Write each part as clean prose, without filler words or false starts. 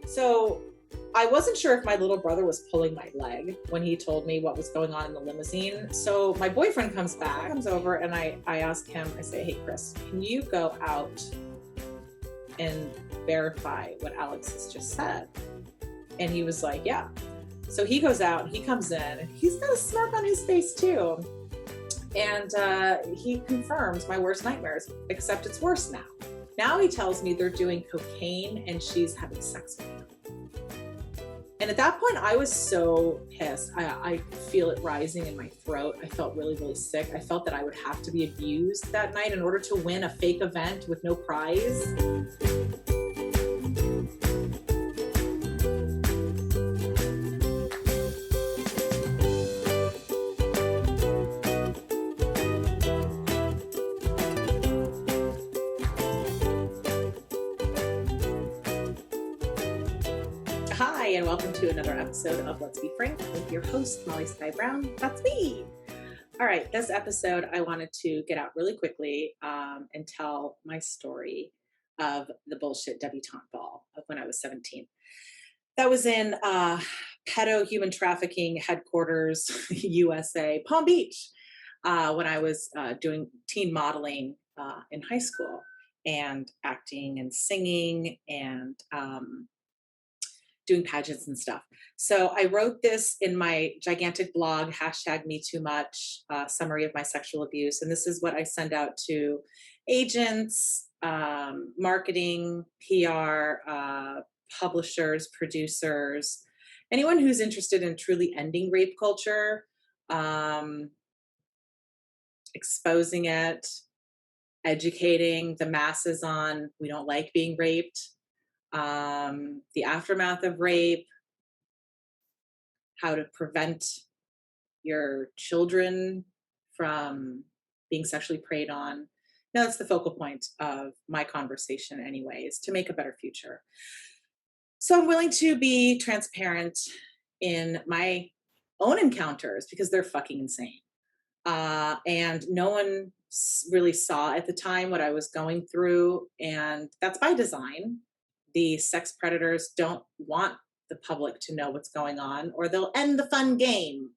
So I wasn't sure if my little brother was pulling my leg when he told me what was going on in the limousine. So my boyfriend comes over, and I ask him, I say, hey, Chris, can you go out and verify what Alex has just said? And he was like, yeah. So he goes out, he comes in, and he's got a smirk on his face too. And he confirms my worst nightmares, except it's worse now. Now he tells me they're doing cocaine and she's having sex with him. And at that point, I was so pissed. I feel it rising in my throat. I felt really, really sick. I felt that I would have to be abused that night in order to win a fake event with no prize. Hi, and welcome to another episode of Let's Be Frank with your host, Molly Skye Brown. That's me. All right, this episode, I wanted to get out really quickly and tell my story of the bullshit debutante ball of when I was 17. That was in pedo human trafficking headquarters, USA, Palm Beach, when I was doing teen modeling in high school and acting and singing and doing pageants and stuff. So I wrote this in my gigantic blog, #MeTooMuch, summary of my sexual abuse. And this is what I send out to agents, marketing, PR, publishers, producers, anyone who's interested in truly ending rape culture, exposing it, educating the masses on we don't like being raped, the aftermath of rape, how to prevent your children from being sexually preyed on. Now, that's the focal point of my conversation anyways, to make a better future. So I'm willing to be transparent in my own encounters because they're fucking insane. And no one really saw at the time what I was going through, and that's by design. The sex predators don't want the public to know what's going on, or they'll end the fun game.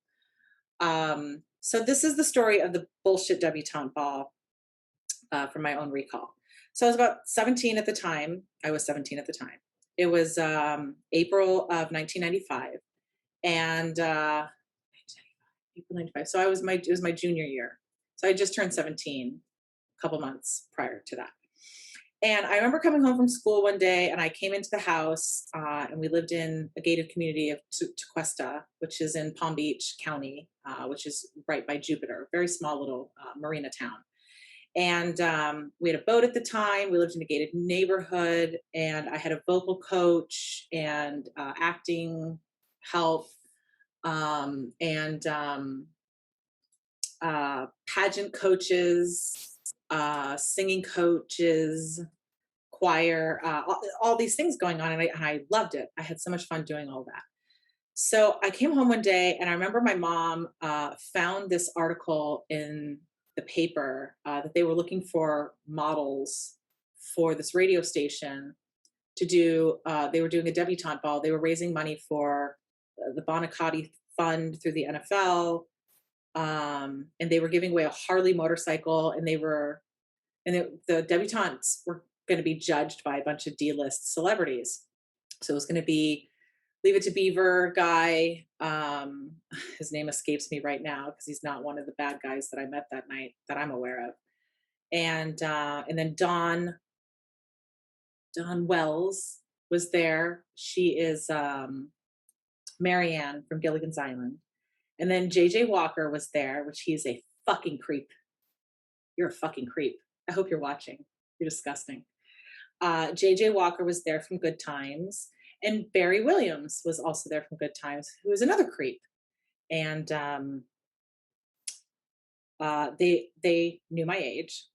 So this is the story of the bullshit debutante ball from my own recall. So I was about 17 at the time. I was 17 at the time. It was April of 1995, and April 95. So it was my junior year. So I just turned 17 a couple months prior to that. And I remember coming home from school one day, and I came into the house, and we lived in a gated community of Tequesta, which is in Palm Beach County, which is right by Jupiter, very small little marina town. And we had a boat at the time. We lived in a gated neighborhood, and I had a vocal coach and acting help and pageant coaches, singing coaches, choir, all these things going on. And I loved it. I had so much fun doing all that. So I came home one day, and I remember my mom found this article in the paper that they were looking for models for this radio station to do. They were doing a debutante ball. They were raising money for the Bonacotti Fund through the NFL. And they were giving away a Harley motorcycle, and the debutantes were going to be judged by a bunch of D-list celebrities. So it was going to be Leave It to Beaver guy. His name escapes me right now because he's not one of the bad guys that I met that night that I'm aware of. And then Dawn Wells was there. She is Marianne from Gilligan's Island. And then JJ Walker was there, which he is a fucking creep. You're a fucking creep. I hope you're watching. You're disgusting. JJ Walker was there from Good Times. And Barry Williams was also there from Good Times, who is another creep. And they knew my age.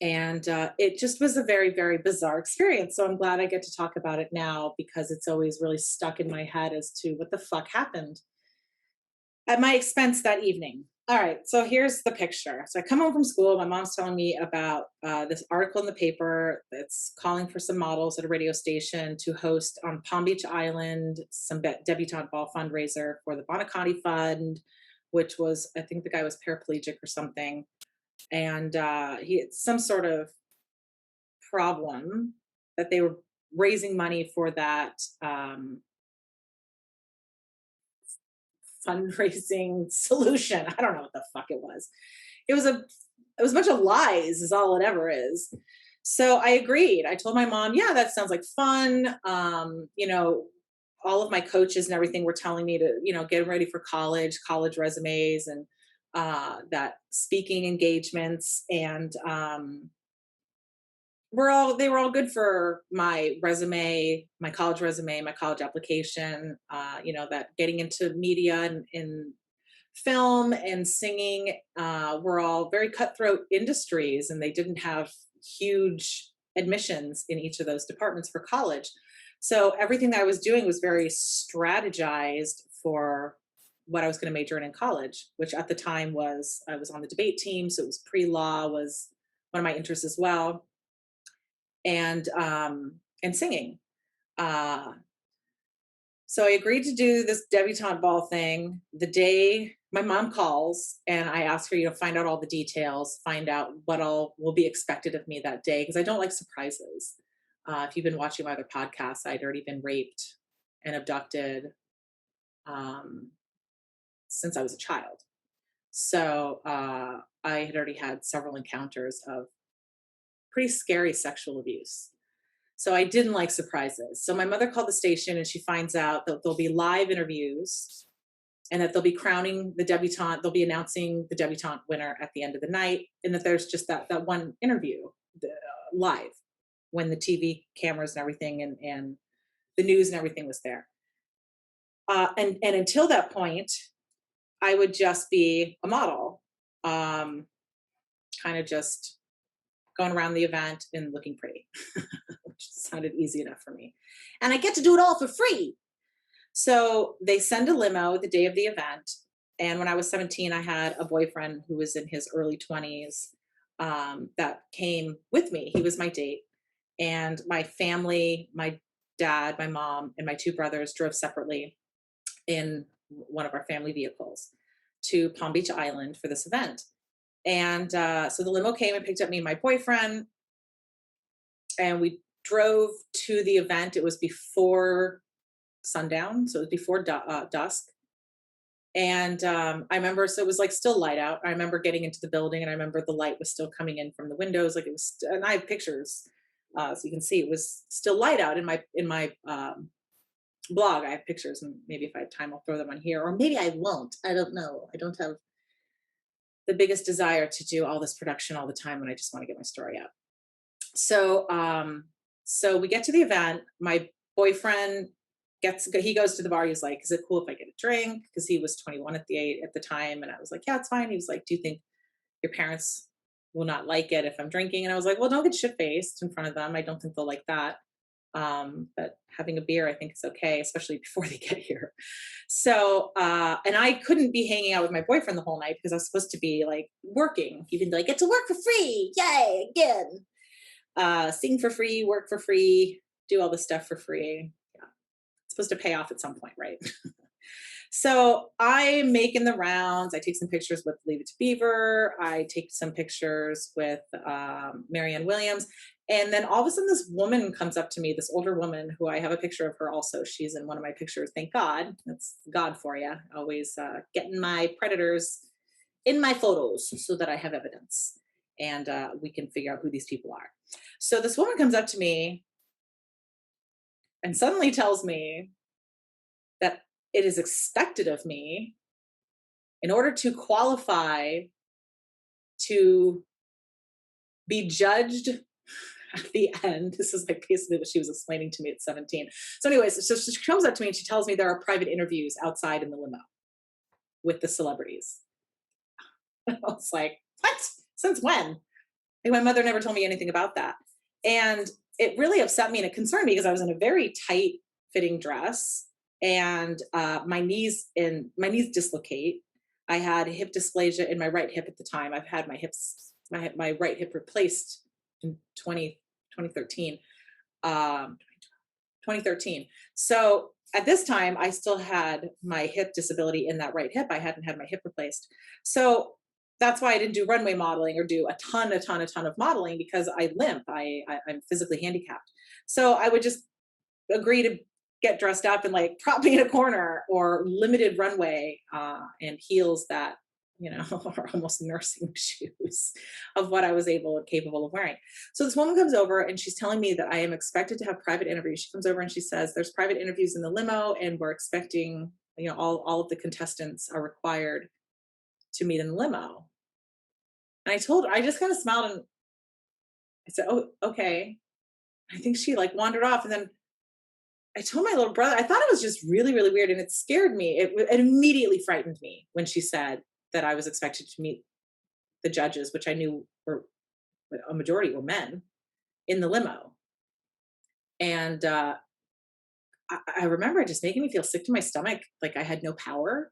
And it just was a very, very bizarre experience. So I'm glad I get to talk about it now, because it's always really stuck in my head as to what the fuck happened at my expense that evening. All right, so here's the picture. So I come home from school. My mom's telling me about this article in the paper that's calling for some models at a radio station to host on Palm Beach Island some debutante ball fundraiser for the Bonaconti Fund, which was, I think the guy was paraplegic or something, and he had some sort of problem that they were raising money for that fundraising solution. I don't know what the fuck it was. It was a bunch of lies is all it ever is. So I agreed. I told my mom, yeah, that sounds like fun. All of my coaches and everything were telling me to, get ready for college resumes and that speaking engagements and they were all good for my resume, my college application, that getting into media and in film and singing were all very cutthroat industries, and they didn't have huge admissions in each of those departments for college. So everything that I was doing was very strategized for what I was going to major in college, which at the time was I was on the debate team, so it was pre-law was one of my interests as well, and singing. Uh, so I agreed to do this debutante ball thing the day my mom calls, and I ask her, find out all the details, find out what all will be expected of me that day, because I don't like surprises. If you've been watching my other podcasts, I'd already been raped and abducted um, since I was a child. So I had already had several encounters of pretty scary sexual abuse. So I didn't like surprises. So my mother called the station and she finds out that there'll be live interviews and that they'll be crowning the debutante. They'll be announcing the debutante winner at the end of the night, and that there's just that one interview live when the TV cameras and everything and the news and everything was there. And until that point, I would just be a model, kind of just going around the event and looking pretty, which sounded easy enough for me. And I get to do it all for free. So they send a limo the day of the event. And when I was 17, I had a boyfriend who was in his early 20s that came with me. He was my date. And my family, my dad, my mom, and my two brothers drove separately in one of our family vehicles to Palm Beach Island for this event. And so the limo came and picked up me and my boyfriend, and we drove to the event. It was before sundown, so it was before dusk. And I remember, so it was like still light out. I remember getting into the building, and I remember the light was still coming in from the windows, like it was. And I have pictures, so you can see it was still light out in my blog. I have pictures, and maybe if I have time, I'll throw them on here, or maybe I won't. I don't know. I don't have the biggest desire to do all this production all the time when I just want to get my story out. So so we get to the event. My boyfriend he goes to the bar. He's like, is it cool if I get a drink? Because he was 21 at the time. And I was like, yeah, it's fine. He was like, do you think your parents will not like it if I'm drinking? And I was like, well, don't get shit faced in front of them. I don't think they'll like that. But having a beer, I think is okay, especially before they get here. So, and I couldn't be hanging out with my boyfriend the whole night because I was supposed to be like working. He would be like, get to work for free. Yay, again. Sing for free, work for free, do all this stuff for free. Yeah. It's supposed to pay off at some point, right? So I'm making the rounds. I take some pictures with Leave It to Beaver. I take some pictures with Marianne Williams. And then all of a sudden, this woman comes up to me, this older woman who I have a picture of her also. She's in one of my pictures. Thank God. That's God for you. Always getting my predators in my photos so that I have evidence and we can figure out who these people are. So this woman comes up to me and suddenly tells me that it is expected of me in order to qualify to be judged at the end. This is like basically what she was explaining to me at 17. So anyways, so she comes up to me and she tells me there are private interviews outside in the limo with the celebrities. I was like, what? Since when? Like, my mother never told me anything about that. And it really upset me and it concerned me because I was in a very tight fitting dress and my knees dislocate. I had hip dysplasia in my right hip at the time. I've had my right hip replaced in 2013. 2013. So at this time, I still had my hip disability in that right hip. I hadn't had my hip replaced. So that's why I didn't do runway modeling or do a ton of modeling, because I limp. I'm physically handicapped. So I would just agree to get dressed up and like prop me in a corner, or limited runway and heels that, are almost nursing shoes of what I was capable of wearing. So this woman comes over and she's telling me that I am expected to have private interviews. She comes over and she says, there's private interviews in the limo, and we're expecting, all of the contestants are required to meet in the limo. And I just kind of smiled and I said, oh, okay. I think she like wandered off. And then I told my little brother, I thought it was just really, really weird, and it scared me. It immediately frightened me when she said that I was expected to meet the judges, which I knew were a majority were men, in the limo. And I remember it just making me feel sick to my stomach, like I had no power,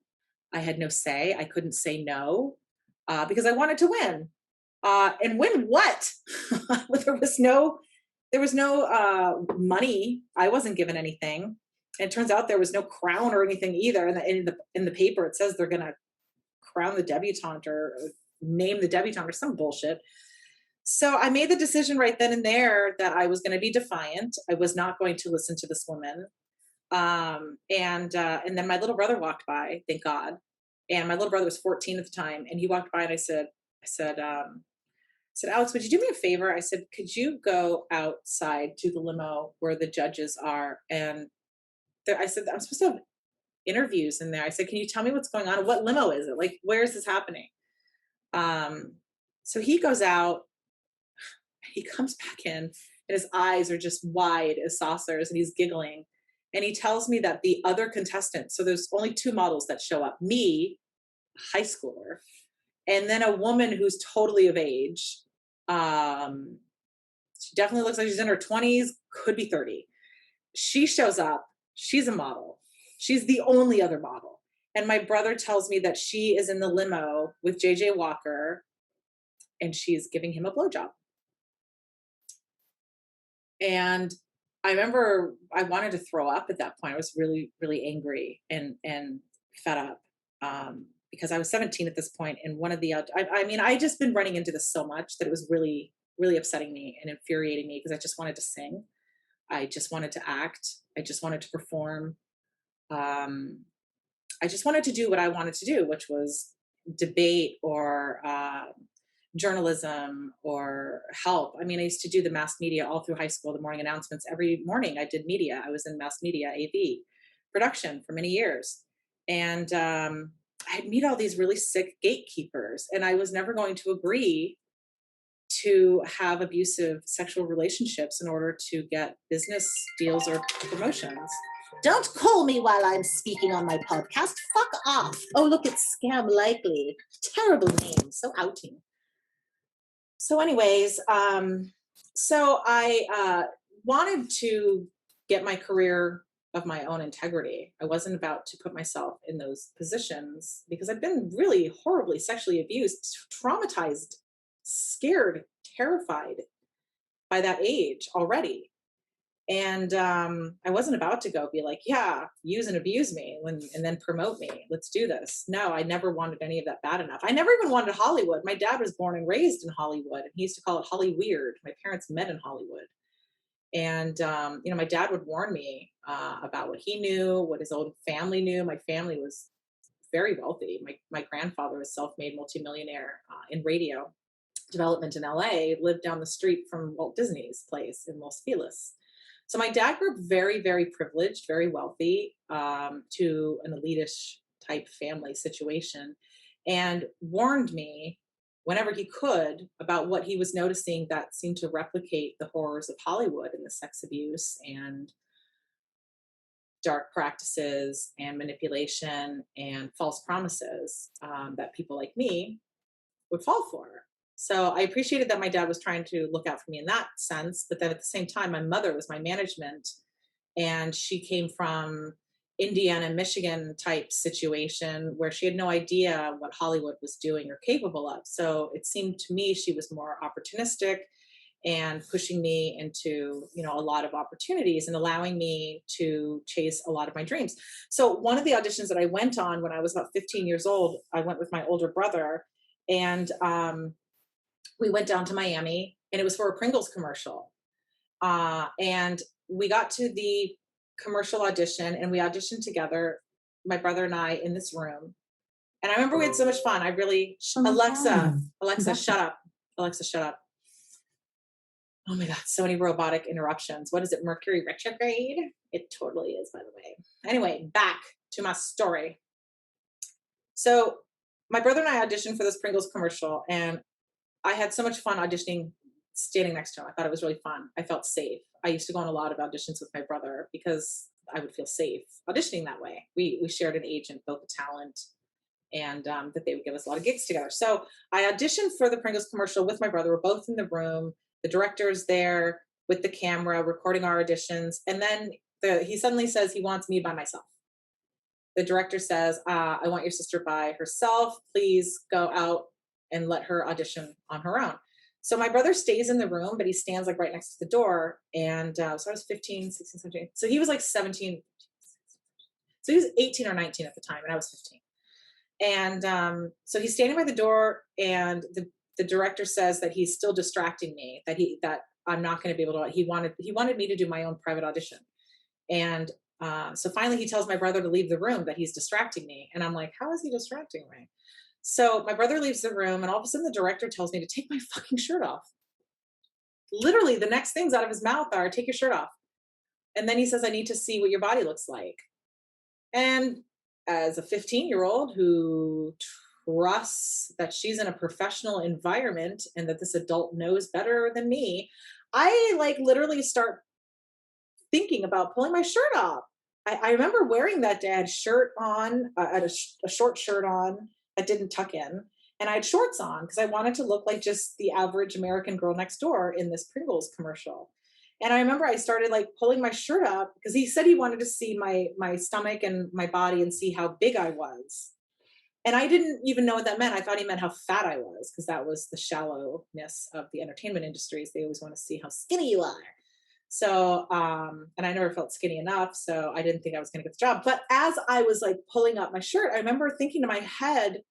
I had no say, I couldn't say no, because I wanted to win. And win what? there was no there was no money. I wasn't given anything. And it turns out there was no crown or anything either. In the paper, it says they're going to crown the debutante, or name the debutante, or some bullshit. So I made the decision right then and there that I was going to be defiant. I was not going to listen to this woman. And then my little brother walked by, thank God. And my little brother was 14 at the time, and he walked by, and I said, Alex, would you do me a favor? I said, could you go outside to the limo where the judges are? And I said, I'm supposed to have interviews in there. I said, can you tell me what's going on? What limo is it? Like, where is this happening? Um, so he goes out, he comes back in, and his eyes are just wide as saucers, and he's giggling. And he tells me that the other contestants, so there's only two models that show up, me, high schooler, and then a woman who's totally of age. She definitely looks like she's in her 20s, could be 30. She shows up. She's a model. She's the only other model. And my brother tells me that she is in the limo with JJ Walker, and she's giving him a blowjob. And I remember I wanted to throw up at that point. I was really, really angry and fed up, because I was 17 at this point, and one of the I mean, I just been running into this so much that it was really, really upsetting me and infuriating me, because I just wanted to sing, I just wanted to act, I just wanted to perform, um, I just wanted to do what I wanted to do, which was debate, or journalism, or help. I mean, I used to do the mass media all through high school, the morning announcements. Every morning I did media. I was in mass media, AV production for many years. And I'd meet all these really sick gatekeepers, and I was never going to agree to have abusive sexual relationships in order to get business deals or promotions. Don't call me while I'm speaking on my podcast. Fuck off. Oh, look, it's Scam Likely. Terrible name. So outing. So, anyways, so I wanted to get my career of my own integrity. I wasn't about to put myself in those positions, because I've been really horribly sexually abused, traumatized, scared, terrified by that age already. And I wasn't about to go be like, yeah, use and abuse me and then promote me. Let's do this. No, I never wanted any of that bad enough. I never even wanted Hollywood. My dad was born and raised in Hollywood, and he used to call it Holly Weird. My parents met in Hollywood. And, my dad would warn me about what he knew, what his own family knew. My family was very wealthy. My grandfather was self-made multimillionaire in radio development in LA, lived down the street from Walt Disney's place in Los Feliz. So my dad grew up very, very privileged, very wealthy, to an elitish type family situation, and warned me whenever he could about what he was noticing that seemed to replicate the horrors of Hollywood, and the sex abuse and dark practices and manipulation and false promises that people like me would fall for. So I appreciated that my dad was trying to look out for me in that sense. But then at the same time, my mother was my management, and she came from Indiana, Michigan type situation where she had no idea what Hollywood was doing or capable of. So it seemed to me she was more opportunistic and pushing me into, a lot of opportunities and allowing me to chase a lot of my dreams. So one of the auditions that I went on when I was about 15 years old, I went with my older brother, and we went down to Miami, and it was for a Pringles commercial. And we got to the commercial audition, and we auditioned together, my brother and I, in this room. And I remember we had so much fun. I really, So much Alexa, fun. Alexa, shut up. Alexa, shut up. Oh my God, so many robotic interruptions. What is it, Mercury retrograde? It totally is, by the way. Anyway, back to my story. So, my brother and I auditioned for this Pringles commercial, and I had so much fun auditioning standing next to him. I thought it was really fun. I felt safe. I used to go on a lot of auditions with my brother because I would feel safe auditioning that way. We shared an agent, built the talent, and that they would give us a lot of gigs together. So I auditioned for the Pringles commercial with my brother. We're both in the room. The director's there with the camera recording our auditions. And then he suddenly says he wants me by myself. The director says, I want your sister by herself. Please go out and let her audition on her own. So my brother stays in the room, but he stands like right next to the door. And so I was 15, 16, 17. So he was like 17. So he was 18 or 19 at the time, and I was 15. And so he's standing by the door, and the director says that he's still distracting me, that I'm not going to be able to. He wanted me to do my own private audition, and so finally he tells my brother to leave the room, that he's distracting me, and I'm like, how is he distracting me? So my brother leaves the room, and all of a sudden the director tells me to take my fucking shirt off. Literally, the next things out of his mouth are, take your shirt off, and then he says, I need to see what your body looks like. And as a 15-year-old who trusts that she's in a professional environment and that this adult knows better than me, I like literally start thinking about pulling my shirt off. I remember wearing that day. I had shirt on, I had a short shirt on that didn't tuck in, and I had shorts on because I wanted to look like just the average American girl next door in this Pringles commercial. And I remember I started like pulling my shirt up because he said he wanted to see my stomach and my body and see how big I was. And I didn't even know what that meant. I thought he meant how fat I was, because that was the shallowness of the entertainment industries. They always want to see how skinny you are. So, and I never felt skinny enough, so I didn't think I was going to get the job. But as I was like pulling up my shirt, I remember thinking to my head,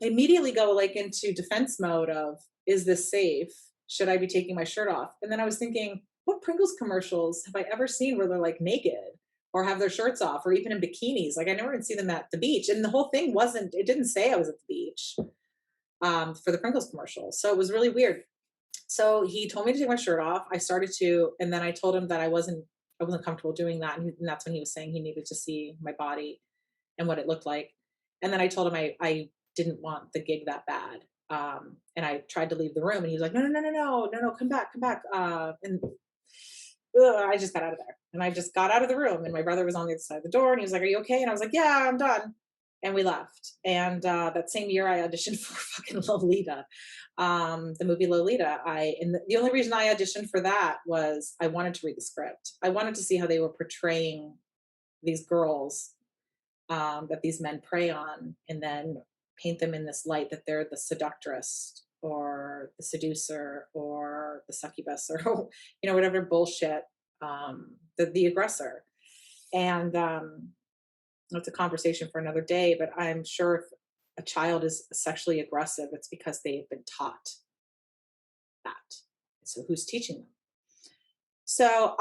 I immediately go like into defense mode of, is this safe? Should I be taking my shirt off? And then I was thinking, what Pringles commercials have I ever seen where they're like naked or have their shirts off or even in bikinis? Like I never even see them at the beach. And the whole thing it didn't say I was at the beach for the Pringles commercial. So it was really weird. So he told me to take my shirt off. I started to, and then I told him that I wasn't comfortable doing that. And that's when he was saying he needed to see my body and what it looked like. And then I told him I didn't want the gig that bad. And I tried to leave the room, and he was like, no, no, no, no, no, no, no, come back, come back. And I just got out of there, and I just got out of the room, and my brother was on the other side of the door, and he was like, are you okay? And I was like, yeah, I'm done. And we left. And that same year I auditioned for fucking Lolita, the movie Lolita. And the only reason I auditioned for that was I wanted to read the script. I wanted to see how they were portraying these girls that these men prey on, and then paint them in this light that they're the seductress or the seducer or the succubus or whatever bullshit, the aggressor. And that's a conversation for another day, but I'm sure if a child is sexually aggressive, it's because they've been taught that. So who's teaching them? So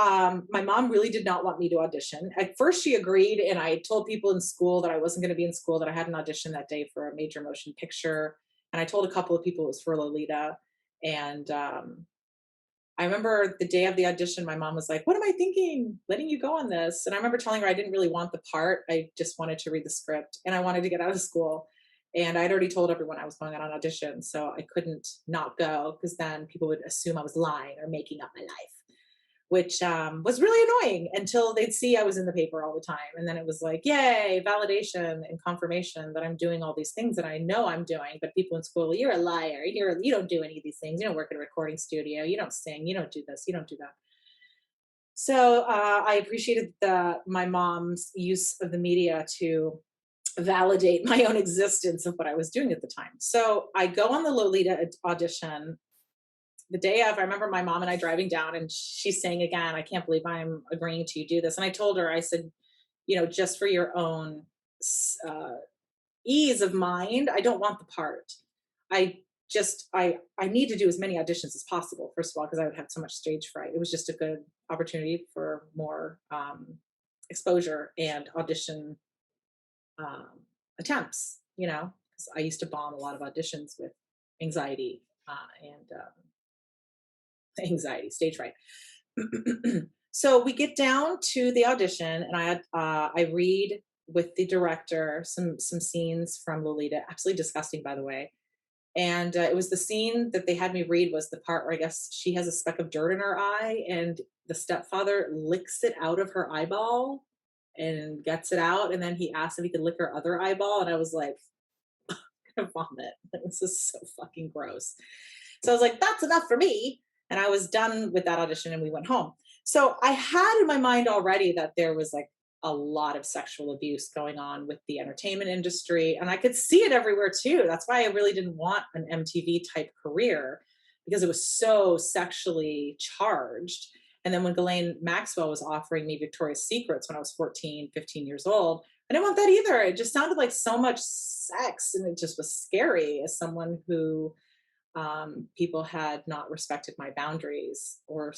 my mom really did not want me to audition. At first, she agreed, and I told people in school that I wasn't going to be in school, that I had an audition that day for a major motion picture. And I told a couple of people it was for Lolita. And I remember the day of the audition, my mom was like, what am I thinking? Letting you go on this. And I remember telling her I didn't really want the part. I just wanted to read the script, and I wanted to get out of school. And I'd already told everyone I was going on an audition, so I couldn't not go, because then people would assume I was lying or making up my life, which was really annoying until they'd see I was in the paper all the time. And then it was like, yay, validation and confirmation that I'm doing all these things that I know I'm doing. But people in school, you're a liar. You don't do any of these things. You don't work at a recording studio. You don't sing. You don't do this. You don't do that. So I appreciated my mom's use of the media to validate my own existence of what I was doing at the time. So I go on the Lolita audition the day of. I remember my mom and I driving down, and she's saying again, "I can't believe I'm agreeing to do this." And I told her, I said, just for your own uh, ease of mind, I don't want the part. I need to do as many auditions as possible. First of all, because I would have so much stage fright. It was just a good opportunity for more exposure and audition um, attempts. Because I used to bomb a lot of auditions with anxiety and anxiety, stage fright. So we get down to the audition, and I read with the director some scenes from Lolita. Absolutely disgusting, by the way. And it was the scene that they had me read was the part where I guess she has a speck of dirt in her eye, and the stepfather licks it out of her eyeball and gets it out, and then he asked if he could lick her other eyeball, and I was like, gonna vomit. This is so fucking gross. So I was like, that's enough for me. And I was done with that audition and we went home. So I had in my mind already that there was like a lot of sexual abuse going on with the entertainment industry. And I could see it everywhere too. That's why I really didn't want an MTV type career, because it was so sexually charged. And then when Ghislaine Maxwell was offering me Victoria's Secrets when I was 14, 15 years old, I didn't want that either. It just sounded like so much sex, and it just was scary as someone who people had not respected my boundaries or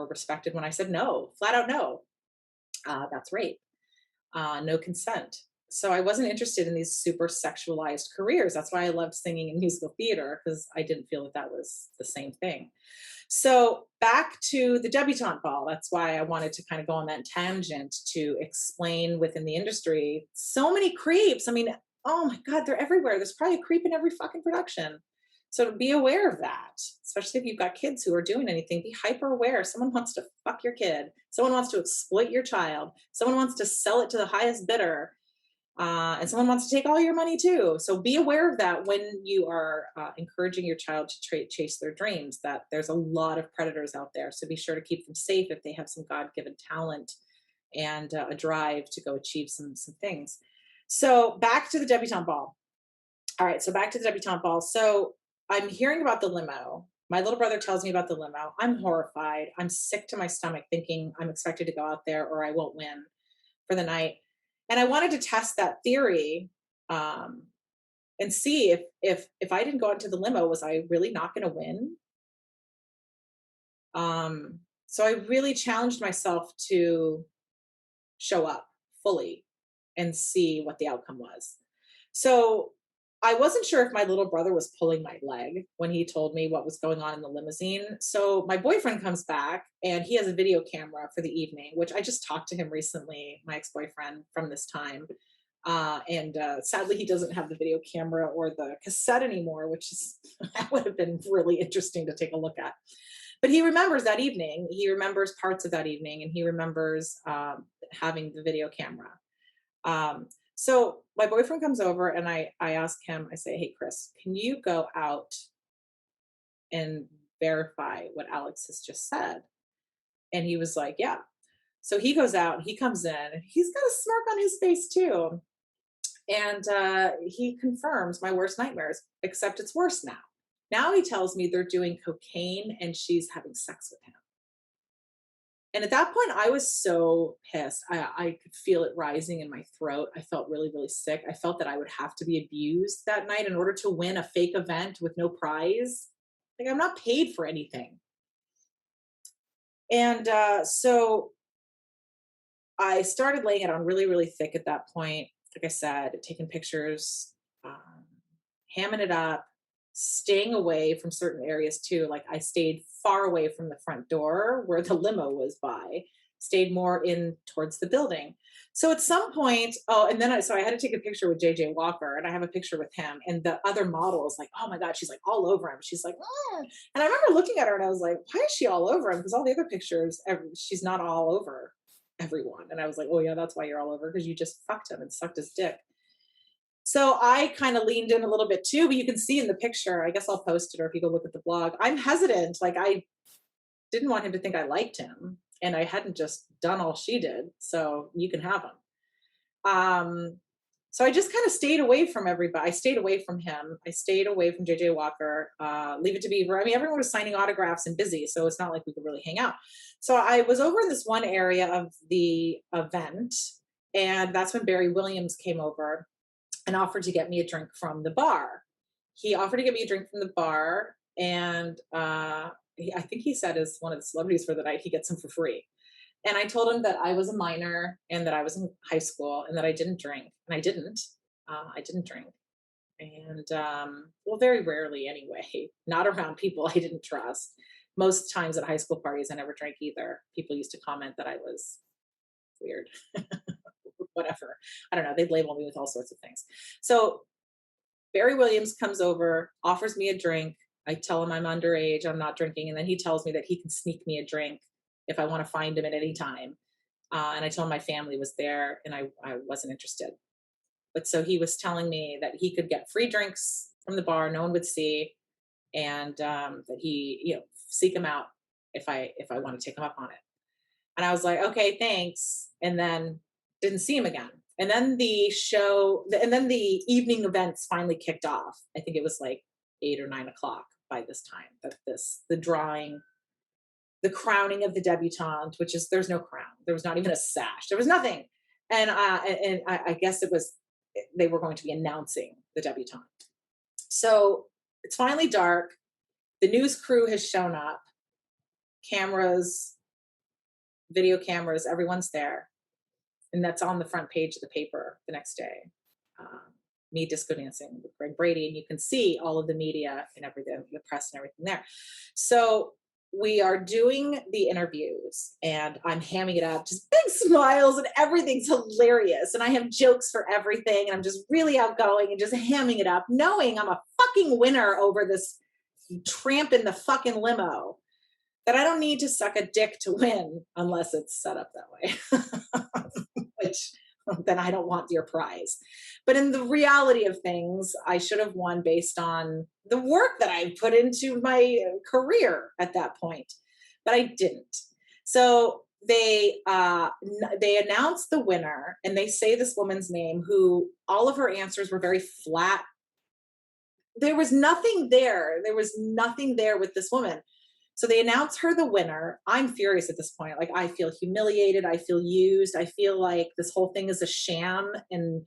respected when I said no, flat out no. That's rape. No consent. So I wasn't interested in these super sexualized careers. That's why I loved singing in musical theater, because I didn't feel that that was the same thing. So back to the debutante ball. That's why I wanted to kind of go on that tangent to explain within the industry so many creeps. I mean, oh my God, they're everywhere. There's probably a creep in every fucking production. So to be aware of that, especially if you've got kids who are doing anything, be hyper aware. Someone wants to fuck your kid. Someone wants to exploit your child. Someone wants to sell it to the highest bidder. And someone wants to take all your money too. So be aware of that when you are encouraging your child to chase their dreams, that there's a lot of predators out there. So be sure to keep them safe if they have some God-given talent and a drive to go achieve some things. So back to the debutante ball. All right, so back to the debutante ball. So I'm hearing about the limo. My little brother tells me about the limo. I'm horrified. I'm sick to my stomach thinking I'm expected to go out there or I won't win for the night. And I wanted to test that theory um, and see if I didn't go out into the limo, was I really not going to win? So I really challenged myself to show up fully and see what the outcome was. So I wasn't sure if my little brother was pulling my leg when he told me what was going on in the limousine. So my boyfriend comes back and he has a video camera for the evening, which I just talked to him recently, my ex-boyfriend from this time. And sadly, he doesn't have the video camera or the cassette anymore, which is that would have been really interesting to take a look at. But he remembers that evening. He remembers parts of that evening, and he remembers having the video camera. So my boyfriend comes over and I ask him, I say, hey, Chris, can you go out and verify what Alex has just said? And he was like, yeah. So he goes out, he comes in, and he's got a smirk on his face too. And he confirms my worst nightmares, except it's worse now. Now he tells me they're doing cocaine and she's having sex with him. And at that point, I was so pissed. I could feel it rising in my throat. I felt really, really sick. I felt that I would have to be abused that night in order to win a fake event with no prize. Like, I'm not paid for anything. And so I started laying it on really, really thick at that point. Like I said, taking pictures, um, hamming it up, staying away from certain areas too. Like I stayed far away from the front door where the limo was by, stayed more in towards the building. So at some point, oh, and then so I had to take a picture with JJ Walker, and I have a picture with him. And the other model is like, oh my God, she's like all over him. She's like, "Mm." And I remember looking at her and I was like, why is she all over him? Because all the other pictures, she's not all over everyone. And I was like, oh yeah, that's why you're all over, because you just fucked him and sucked his dick. So I kind of leaned in a little bit too, but you can see in the picture, I guess I'll post it, or if you go look at the blog, I'm hesitant. Like I didn't want him to think I liked him. and I hadn't just done all she did, so you can have them. Um, so I just kind of stayed away from everybody. I stayed away from him. I stayed away from JJ Walker, Leave It to Beaver. I mean, everyone was signing autographs and busy, so it's not like we could really hang out. So I was over in this one area of the event, and that's when Barry Williams came over and offered to get me a drink from the bar. He offered to get me a drink from the bar, and I think he said as one of the celebrities for the night, he gets them for free. And I told him that I was a minor and that I was in high school and that I didn't drink, and I didn't. I didn't drink, and well, very rarely anyway. Not around people I didn't trust. Most times at high school parties, I never drank either. People used to comment that I was weird, whatever. I don't know. They'd label me with all sorts of things. So Barry Williams comes over, offers me a drink. I tell him I'm underage, I'm not drinking, and then he tells me that he can sneak me a drink if I want to find him at any time. And I told him my family was there, and I wasn't interested. But so he was telling me that he could get free drinks from the bar, no one would see, and that he, seek him out if I want to take him up on it. And I was like, okay, thanks. And then didn't see him again. And then the evening events finally kicked off. I think it was like 8 or 9 o'clock by this time that the drawing, the crowning of the debutante, which is, there's no crown. There was not even a sash. There was nothing. And I guess they were going to be announcing the debutante. So it's finally dark. The news crew has shown up, cameras, video cameras, everyone's there. And that's on the front page of the paper the next day. Um, Me disco dancing with Greg Brady, and you can see all of the media and everything, the press and everything there. So we are doing the interviews, and I'm hamming it up, just big smiles, and everything's hilarious. And I have jokes for everything, and I'm just really outgoing and just hamming it up, knowing I'm a fucking winner over this tramp in the fucking limo. That I don't need to suck a dick to win unless it's set up that way, which then I don't want your prize. But in the reality of things, I should have won based on the work that I put into my career at that point, but I didn't. So they announce the winner, and they say this woman's name, who all of her answers were very flat. There was nothing there. There was nothing there with this woman. So they announce her the winner. I'm furious at this point. Like, I feel humiliated. I feel used. I feel like this whole thing is a sham, and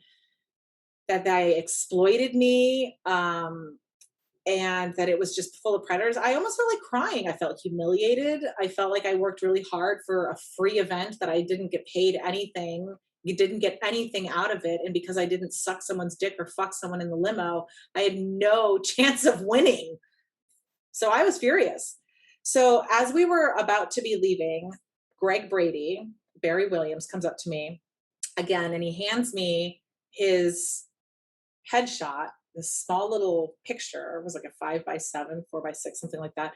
that they exploited me, and that it was just full of predators. I almost felt like crying. I felt humiliated. I felt like I worked really hard for a free event that I didn't get paid anything. You didn't get anything out of it. And because I didn't suck someone's dick or fuck someone in the limo, I had no chance of winning. So I was furious. So as we were about to be leaving, Greg Brady, Barry Williams, comes up to me again, and he hands me his headshot, this small little picture. It was like a 5x7, 4x6, something like that.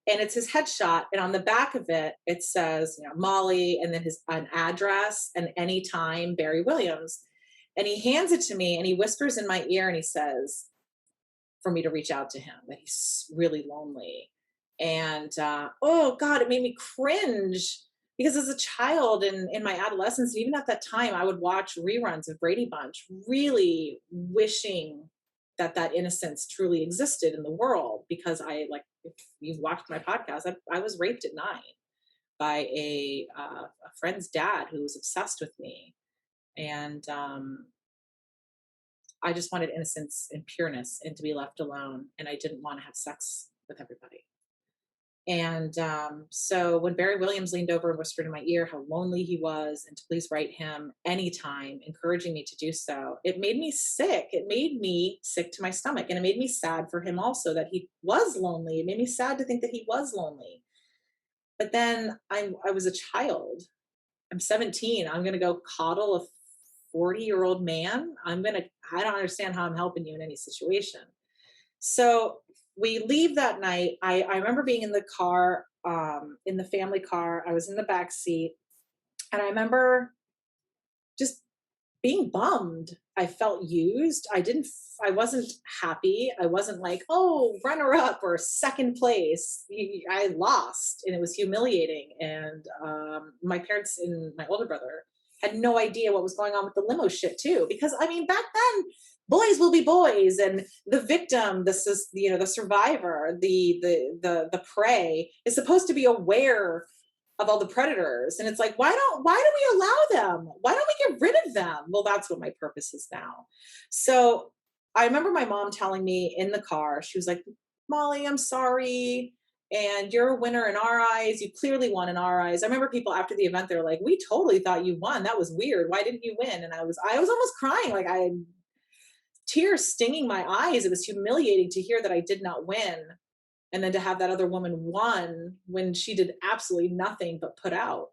And it's his headshot. And on the back of it, it says, Molly, and then an address, and anytime Barry Williams. And he hands it to me, and he whispers in my ear, and he says, for me to reach out to him, that he's really lonely. And oh God, it made me cringe, because as a child and in my adolescence, even at that time, I would watch reruns of Brady Bunch, really wishing that innocence truly existed in the world. Because if you've watched my podcast, I was raped at 9 by a friend's dad who was obsessed with me. And I just wanted innocence and pureness and to be left alone. And I didn't want to have sex with everybody. And so when Barry Williams leaned over and whispered in my ear how lonely he was, and to please write him anytime, encouraging me to do so, it made me sick. It made me sick to my stomach. And it made me sad for him also, that he was lonely. It made me sad to think that he was lonely. But then I was a child. I'm 17. I'm going to go coddle a 40-year-old man. I don't understand how I'm helping you in any situation. So we leave that night. I remember being in the car, in the family car. I was in the back seat, and I remember just being bummed. I felt used. I wasn't happy. I wasn't like, oh, runner up or second place. I lost and it was humiliating. And my parents and my older brother had no idea what was going on with the limo shit too. Because I mean, back then, boys will be boys, and the victim, this is, you know, the survivor, the prey is supposed to be aware of all the predators. And it's like, why do we allow them? Why don't we get rid of them? Well, that's what my purpose is now. So I remember my mom telling me in the car, she was like, Molly, I'm sorry. And you're a winner in our eyes. You clearly won in our eyes. I remember people after the event, they were like, we totally thought you won. That was weird. Why didn't you win? And I was almost crying. Like I had tears stinging my eyes. It was humiliating to hear that I did not win, and then to have that other woman won when she did absolutely nothing but put out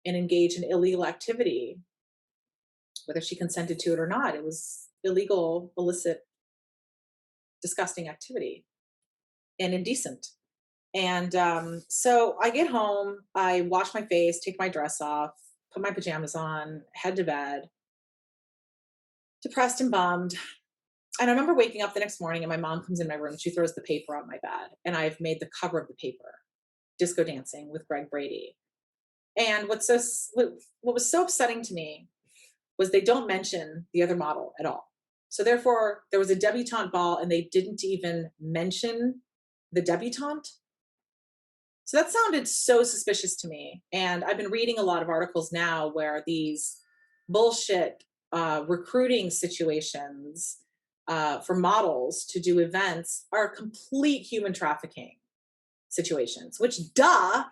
and engage in illegal activity, whether she consented to it or not. It was illegal, illicit, disgusting activity and indecent. And so I get home, I wash my face, take my dress off, put my pajamas on, head to bed, depressed and bummed. And I remember waking up the next morning and my mom comes in my room. She throws the paper on my bed, and I've made the cover of the paper, Disco Dancing with Greg Brady. And what was so upsetting to me was they don't mention the other model at all. So therefore, there was a debutante ball, and they didn't even mention the debutante. So that sounded so suspicious to me. And I've been reading a lot of articles now where these bullshit recruiting situations for models to do events are complete human trafficking situations, which, duh,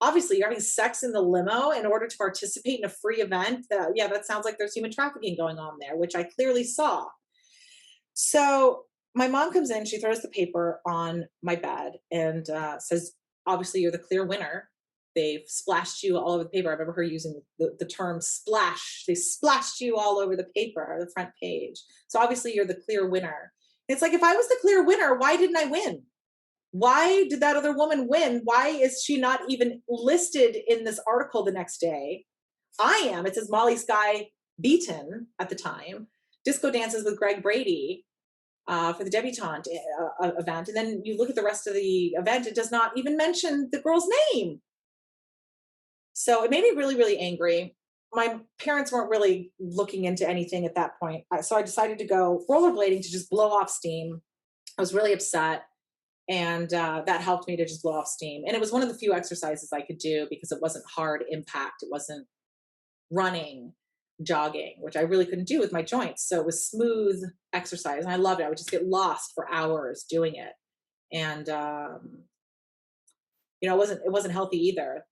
obviously you're having sex in the limo in order to participate in a free event. Yeah, that sounds like there's human trafficking going on there, which I clearly saw. So my mom comes in, she throws the paper on my bed and says, obviously you're the clear winner. They've splashed you all over the paper. I remember her using the term splash. They splashed you all over the paper, the front page. So obviously you're the clear winner. It's like, if I was the clear winner, why didn't I win? Why did that other woman win? Why is she not even listed in this article the next day? I am. It says Molly Skye beaten at the time. Disco dances with Greg Brady for the debutante event. And then you look at the rest of the event, it does not even mention the girl's name. So it made me really, really angry. My parents weren't really looking into anything at that point. So I decided to go rollerblading to just blow off steam. I was really upset. And that helped me to just blow off steam. And it was one of the few exercises I could do because it wasn't hard impact. It wasn't running, jogging, which I really couldn't do with my joints. So it was smooth exercise, and I loved it. I would just get lost for hours doing it. And you know, it wasn't healthy either.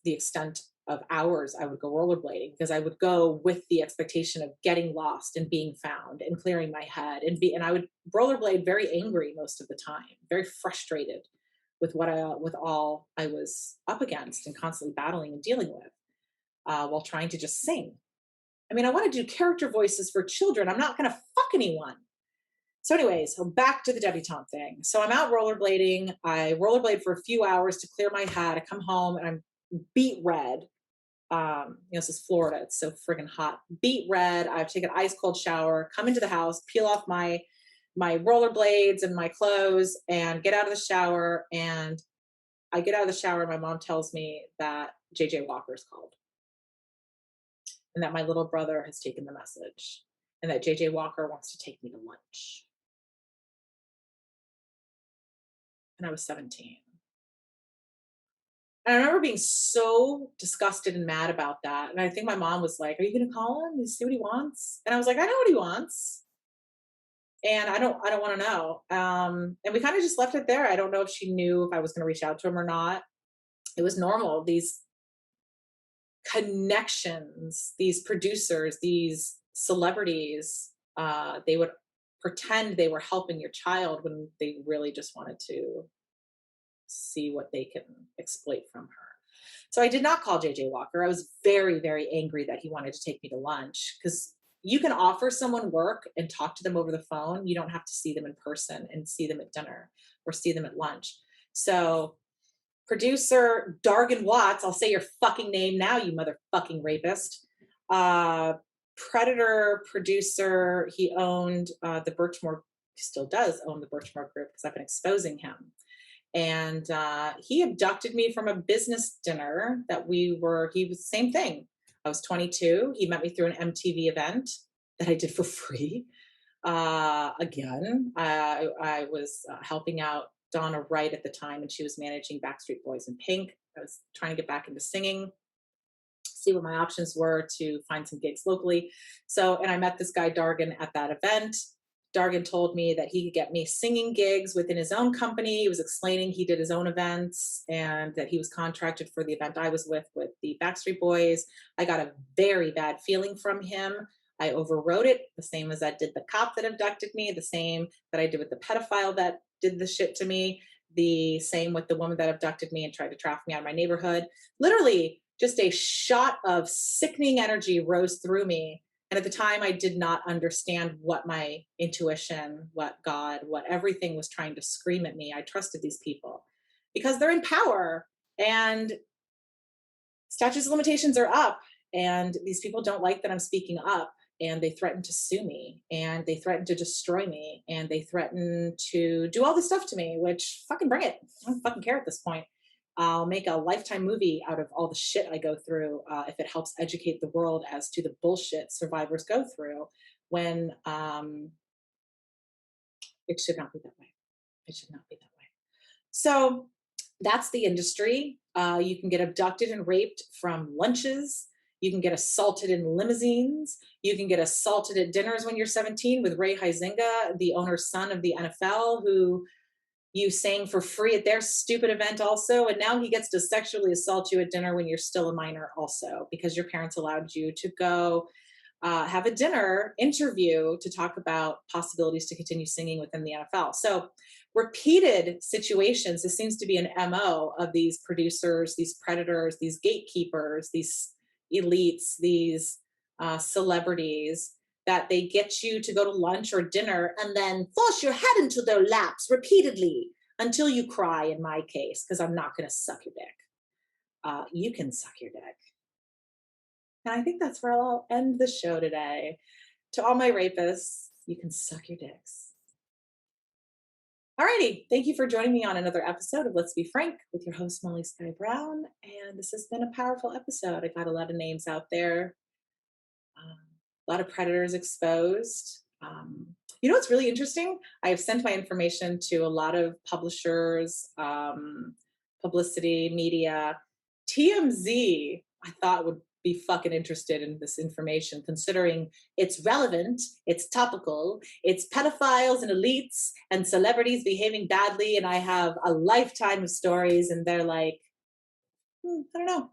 The extent of hours I would go rollerblading, because I would go with the expectation of getting lost and being found and clearing my head, and I would rollerblade very angry most of the time, very frustrated with with all I was up against and constantly battling and dealing with, while trying to just sing. I mean, I want to do character voices for children. I'm not going to fuck anyone. So, anyways, so back to the debutante thing. So I'm out rollerblading. I rollerblade for a few hours to clear my head. I come home and I'm beet red. You know, this is Florida. It's so friggin' hot. Beet red. I take an ice cold shower, come into the house, peel off my rollerblades and my clothes, and get out of the shower. And I get out of the shower, and my mom tells me that JJ Walker's called, and that my little brother has taken the message, and that JJ Walker wants to take me to lunch. And I was 17. And I remember being so disgusted and mad about that. And I think my mom was like, "Are you going to call him and see what he wants?" And I was like, "I know what he wants, and I don't want to know." And we kind of just left it there. I don't know if she knew if I was going to reach out to him or not. It was normal. These connections, these producers, these celebrities, they would pretend they were helping your child when they really just wanted to see what they can exploit from her. So I did not call JJ Walker. I was very, very angry that he wanted to take me to lunch, because you can offer someone work and talk to them over the phone. You don't have to see them in person and see them at dinner or see them at lunch. So producer Dargan Watts, I'll say your fucking name now, you motherfucking rapist. predator producer. He owned the Birchmore, still does own the Birchmore Group because I've been exposing him. And he abducted me from a business dinner that he was the same thing. I was 22. He met me through an MTV event that I did for free. Again, I was helping out Donna Wright at the time, and she was managing Backstreet Boys and Pink. I was trying to get back into singing, see what my options were to find some gigs locally. So, and I met this guy, Dargan, at that event. Dargan told me that he could get me singing gigs within his own company. He was explaining he did his own events and that he was contracted for the event I was with the Backstreet Boys. I got a very bad feeling from him. I overrode it, the same as I did the cop that abducted me, the same that I did with the pedophile that did the shit to me, the same with the woman that abducted me and tried to traffic me out of my neighborhood. Literally, just a shot of sickening energy rose through me. And at the time, I did not understand what my intuition, what God, what everything was trying to scream at me. I trusted these people because they're in power and statutes of limitations are up. And these people don't like that I'm speaking up. And they threaten to sue me and they threaten to destroy me and they threaten to do all this stuff to me, which fucking bring it. I don't fucking care at this point. I'll make a Lifetime movie out of all the shit I go through if it helps educate the world as to the bullshit survivors go through when it should not be that way. It should not be that way. So that's the industry. You can get abducted and raped from lunches. You can get assaulted in limousines. You can get assaulted at dinners when you're 17 with Ray Huizenga, the owner's son of the NFL, who you sang for free at their stupid event also. And now he gets to sexually assault you at dinner when you're still a minor also, because your parents allowed you to go have a dinner interview to talk about possibilities to continue singing within the NFL. So repeated situations, this seems to be an MO of these producers, these predators, these gatekeepers, these elites, these celebrities, that they get you to go to lunch or dinner and then force your head into their laps repeatedly until you cry, in my case, because I'm not going to suck your dick. You can suck your dick. And I think that's where I'll end the show today. To all my rapists, you can suck your dicks. Alrighty, thank you for joining me on another episode of Let's Be Frank with your host, Molly Skye Brown. And this has been a powerful episode. I got a lot of names out there, a lot of predators exposed. You know what's really interesting? I have sent my information to a lot of publishers, publicity, media. TMZ, I thought would be fucking interested in this information, considering it's relevant, it's topical, it's pedophiles and elites and celebrities behaving badly, and I have a lifetime of stories, and they're like, I don't know.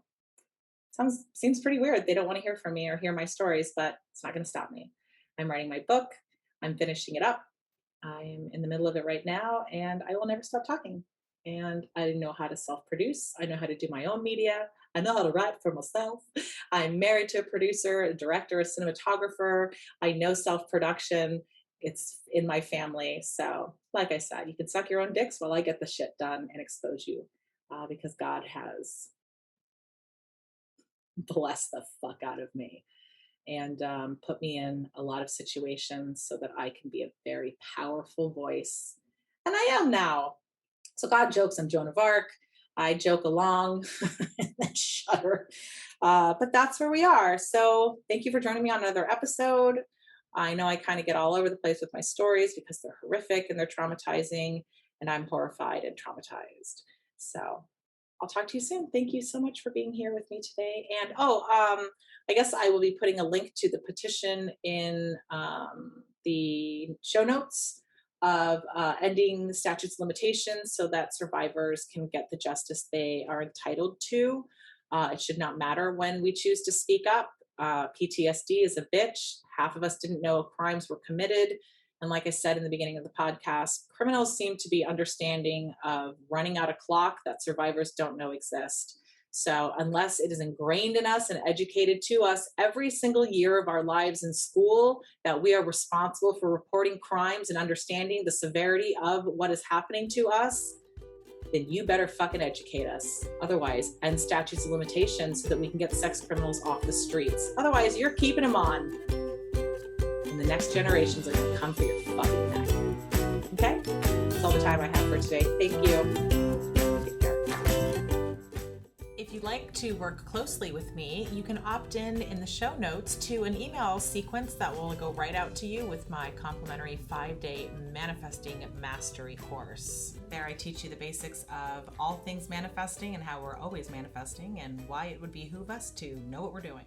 Seems pretty weird. They don't want to hear from me or hear my stories, but it's not going to stop me. I'm writing my book. I'm finishing it up. I'm in the middle of it right now, and I will never stop talking. And I know how to self-produce. I know how to do my own media. I know how to write for myself. I'm married to a producer, a director, a cinematographer. I know self-production. It's in my family. So, like I said, you can suck your own dicks while I get the shit done and expose you, because God has blessed the fuck out of me and put me in a lot of situations so that I can be a very powerful voice. And I am now. So God jokes I'm Joan of Arc. I joke along and then shudder. But that's where we are. So thank you for joining me on another episode. I know I kind of get all over the place with my stories because they're horrific and they're traumatizing, and I'm horrified and traumatized. So I'll talk to you soon. Thank you so much for being here with me today. And I guess I will be putting a link to the petition in the show notes of ending statutes of limitations so that survivors can get the justice they are entitled to. It should not matter when we choose to speak up. PTSD is a bitch. Half of us didn't know crimes were committed. And like I said in the beginning of the podcast, criminals seem to be understanding of running out of clock that survivors don't know exist. So unless it is ingrained in us and educated to us every single year of our lives in school that we are responsible for reporting crimes and understanding the severity of what is happening to us, then you better fucking educate us. Otherwise, end statutes of limitations so that we can get sex criminals off the streets. Otherwise, you're keeping them on. and the next generations are going to come for your fucking neck. Okay? That's all the time I have for today. Thank you. Take care. If you'd like to work closely with me, you can opt in the show notes to an email sequence that will go right out to you with my complimentary 5-day manifesting mastery course. There I teach you the basics of all things manifesting and how we're always manifesting and why it would behoove us to know what we're doing.